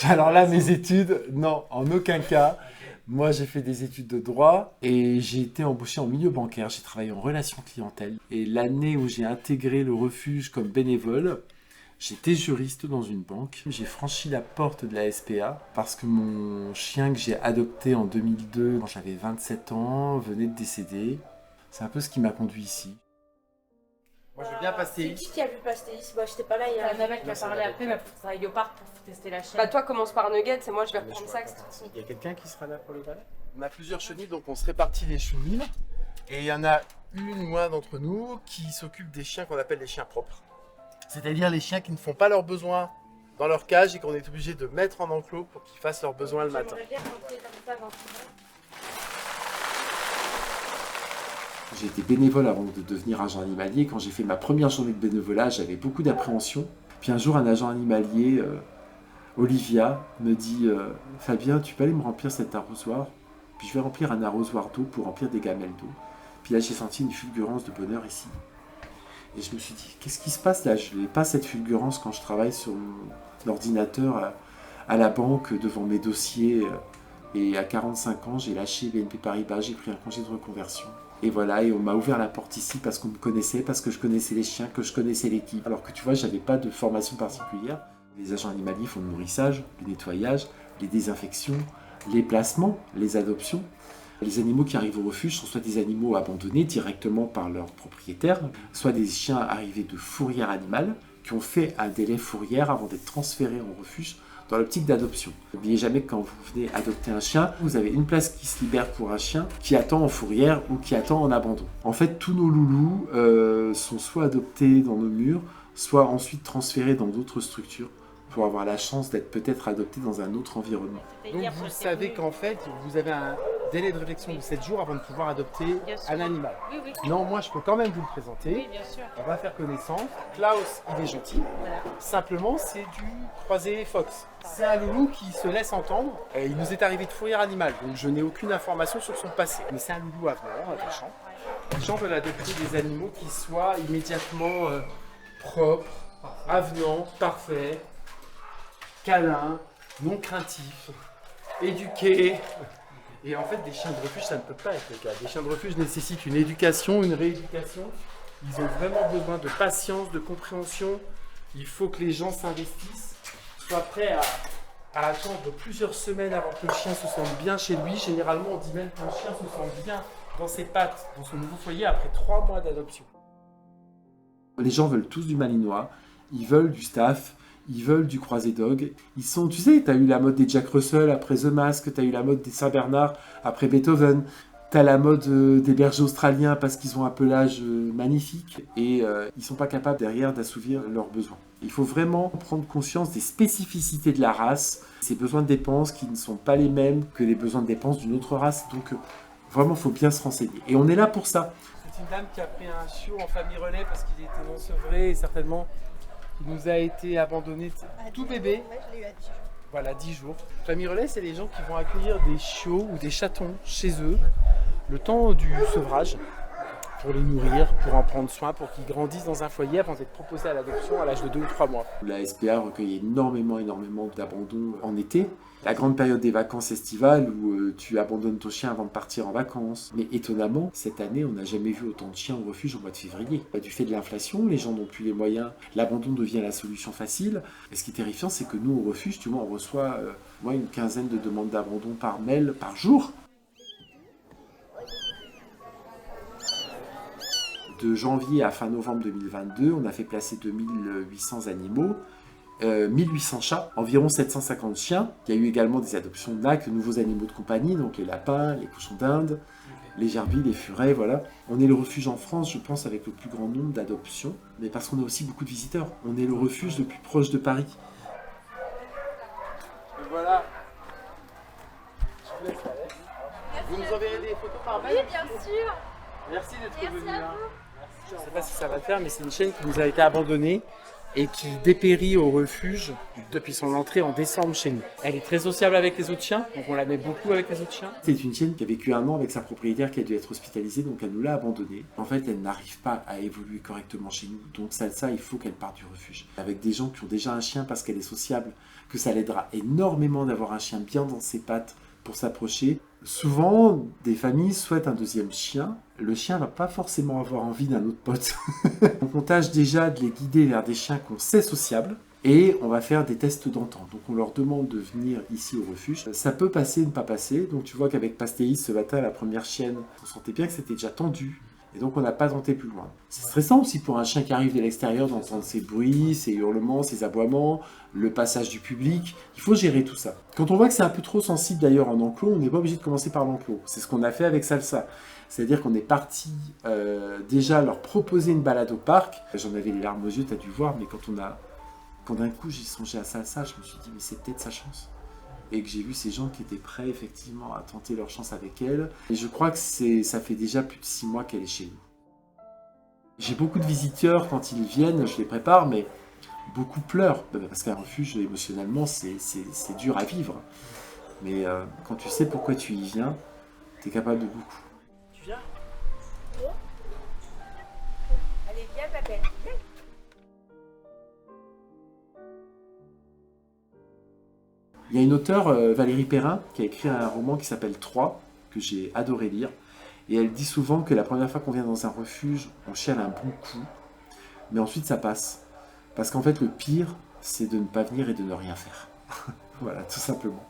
Alors là, mes études, non, en aucun cas. Moi, j'ai fait des études de droit et j'ai été embauché en milieu bancaire. J'ai travaillé en relation clientèle. Et l'année où j'ai intégré le refuge comme bénévole, j'étais juriste dans une banque. J'ai franchi la porte de la SPA parce que mon chien que j'ai adopté en 2002, quand j'avais 27 ans, venait de décéder. C'est un peu ce qui m'a conduit ici. Moi, je veux bien passer. C'est qui a vu Pastéis? Bah, j'étais pas là, il y a Annabelle qui a parlé après, mais faut que ça aille au parc pour tester la chaîne. Bah toi commence par Nuggets et moi je vais reprendre ça. Il y a quelqu'un qui sera là pour le balai? On a plusieurs chenilles, donc on se répartit les chenilles. Et il y en a une ou un d'entre nous qui s'occupe des chiens qu'on appelle les chiens propres. C'est-à-dire les chiens qui ne font pas leurs besoins dans leur cage et qu'on est obligé de mettre en enclos pour qu'ils fassent leurs besoins le matin. J'ai été bénévole avant de devenir agent animalier. Quand j'ai fait ma première journée de bénévolat, j'avais beaucoup d'appréhension. Puis un jour, un agent animalier, Olivia, me dit Fabien, tu peux aller me remplir cet arrosoir? Puis je vais remplir un arrosoir d'eau pour remplir des gamelles d'eau. Puis là, j'ai senti une fulgurance de bonheur ici. Et je me suis dit, qu'est-ce qui se passe là? Je n'ai pas cette fulgurance quand je travaille sur mon ordinateur à la banque devant mes dossiers. Et à 45 ans, j'ai lâché BNP Paribas, j'ai pris un congé de reconversion. Et voilà, et on m'a ouvert la porte ici parce qu'on me connaissait, parce que je connaissais les chiens, que je connaissais l'équipe. Alors que tu vois, j'avais pas de formation particulière. Les agents animaliers font le nourrissage, le nettoyage, les désinfections, les placements, les adoptions. Les animaux qui arrivent au refuge sont soit des animaux abandonnés directement par leur propriétaire, soit des chiens arrivés de fourrière animale qui ont fait un délai fourrière avant d'être transférés en refuge dans l'optique d'adoption. N'oubliez jamais que quand vous venez adopter un chien, vous avez une place qui se libère pour un chien qui attend en fourrière ou qui attend en abandon. En fait, tous nos loulous sont soit adoptés dans nos murs, soit ensuite transférés dans d'autres structures pour avoir la chance d'être peut-être adoptés dans un autre environnement. Donc vous savez qu'en fait, vous avez un délai de réflexion de 7 jours avant de pouvoir adopter un animal. Oui, oui. Non, moi je peux quand même vous le présenter. Oui, bien sûr. On va faire connaissance. Klaus, il est gentil. Voilà. Simplement, c'est du croisé fox. C'est un loulou qui se laisse entendre. Il nous est arrivé de fourrière animale, donc je n'ai aucune information sur son passé. Mais c'est un loulou avenant, attachant. Les gens veulent adopter des animaux qui soient immédiatement propres, avenants, parfaits, câlins, non craintifs, éduqués. Et en fait, des chiens de refuge, ça ne peut pas être le cas. Des chiens de refuge nécessitent une éducation, une rééducation. Ils ont vraiment besoin de patience, de compréhension. Il faut que les gens s'investissent, soient prêts à attendre plusieurs semaines avant que le chien se sente bien chez lui. Généralement, on dit même qu'un chien se sent bien dans ses pattes, dans son nouveau foyer, après 3 mois d'adoption. Les gens veulent tous du malinois, ils veulent du staff, ils veulent du croisé dog. Ils sont, tu sais, tu as eu la mode des Jack Russell après The Mask, tu as eu la mode des Saint-Bernard après Beethoven, tu as la mode des bergers australiens parce qu'ils ont un pelage magnifique et ils sont pas capables derrière d'assouvir leurs besoins. Il faut vraiment prendre conscience des spécificités de la race, ces besoins de dépenses qui ne sont pas les mêmes que les besoins de dépenses d'une autre race. Donc vraiment, il faut bien se renseigner. Et on est là pour ça. C'est une dame qui a pris un chiot en famille relais parce qu'il était non sevré et certainement il nous a été abandonné tout bébé. Je l'ai eu à 10 jours. Voilà, 10 jours. Famille relais, c'est les gens qui vont accueillir des chiots ou des chatons chez eux le temps du sevrage pour les nourrir, pour en prendre soin, pour qu'ils grandissent dans un foyer avant d'être proposés à l'adoption à l'âge de 2 ou 3 mois. La SPA recueille énormément d'abandons en été. La grande période des vacances estivales où tu abandonnes ton chien avant de partir en vacances. Mais étonnamment, cette année, on n'a jamais vu autant de chiens au refuge au mois de février. Du fait de l'inflation, les gens n'ont plus les moyens, l'abandon devient la solution facile. Et ce qui est terrifiant, c'est que nous, au refuge, tu vois, on reçoit une quinzaine de demandes d'abandon par mail par jour. De janvier à fin novembre 2022, on a fait placer 2800 animaux. 1800 chats, environ 750 chiens. Il y a eu également des adoptions de NAC, de nouveaux animaux de compagnie, donc les lapins, les cochons d'Inde, les gerbils, les furets, voilà. On est le refuge en France, je pense, avec le plus grand nombre d'adoptions, mais parce qu'on a aussi beaucoup de visiteurs. On est le refuge le plus proche de Paris. Et voilà. Je vous laisse aller. Vous nous enverrez des photos par mail? Oui, bien sûr. Merci d'être Merci venu. à vous. Je ne sais pas si ça va le faire, mais c'est une chienne qui nous a été abandonnée et qui dépérit au refuge depuis son entrée en décembre chez nous. Elle est très sociable avec les autres chiens, donc on la met beaucoup avec les autres chiens. C'est une chienne qui a vécu 1 an avec sa propriétaire qui a dû être hospitalisée, donc elle nous l'a abandonnée. En fait, elle n'arrive pas à évoluer correctement chez nous, donc Salsa, il faut qu'elle parte du refuge. Avec des gens qui ont déjà un chien parce qu'elle est sociable, que ça l'aidera énormément d'avoir un chien bien dans ses pattes pour s'approcher. Souvent, des familles souhaitent un 2e chien. Le chien va pas forcément avoir envie d'un autre pote. Donc on tâche déjà de les guider vers des chiens qu'on sait sociables. Et on va faire des tests d'entente. Donc on leur demande de venir ici au refuge. Ça peut passer, ne pas passer. Donc tu vois qu'avec Pastéis, ce matin, la première chienne, on sentait bien que c'était déjà tendu. Et donc on n'a pas tenté plus loin. C'est stressant aussi pour un chien qui arrive de l'extérieur d'entendre ses bruits, ses hurlements, ses aboiements, le passage du public. Il faut gérer tout ça. Quand on voit que c'est un peu trop sensible d'ailleurs en enclos, on n'est pas obligé de commencer par l'enclos. C'est ce qu'on a fait avec Salsa. C'est-à-dire qu'on est parti déjà leur proposer une balade au parc. J'en avais les larmes aux yeux, tu as dû voir, mais quand d'un coup j'ai songé à Salsa, je me suis dit mais c'est peut-être sa chance. Et que j'ai vu ces gens qui étaient prêts effectivement à tenter leur chance avec elle. Et je crois que ça fait déjà plus de 6 mois qu'elle est chez nous. J'ai beaucoup de visiteurs, quand ils viennent, je les prépare, mais beaucoup pleurent. Parce qu'un refuge, émotionnellement, c'est dur à vivre. Mais quand tu sais pourquoi tu y viens, tu es capable de beaucoup. Tu viens? Allez, viens, Papel. Viens. Il y a une auteure, Valérie Perrin, qui a écrit un roman qui s'appelle 3, que j'ai adoré lire. Et elle dit souvent que la première fois qu'on vient dans un refuge, on chiale un bon coup, mais ensuite ça passe. Parce qu'en fait, le pire, c'est de ne pas venir et de ne rien faire. Voilà, tout simplement.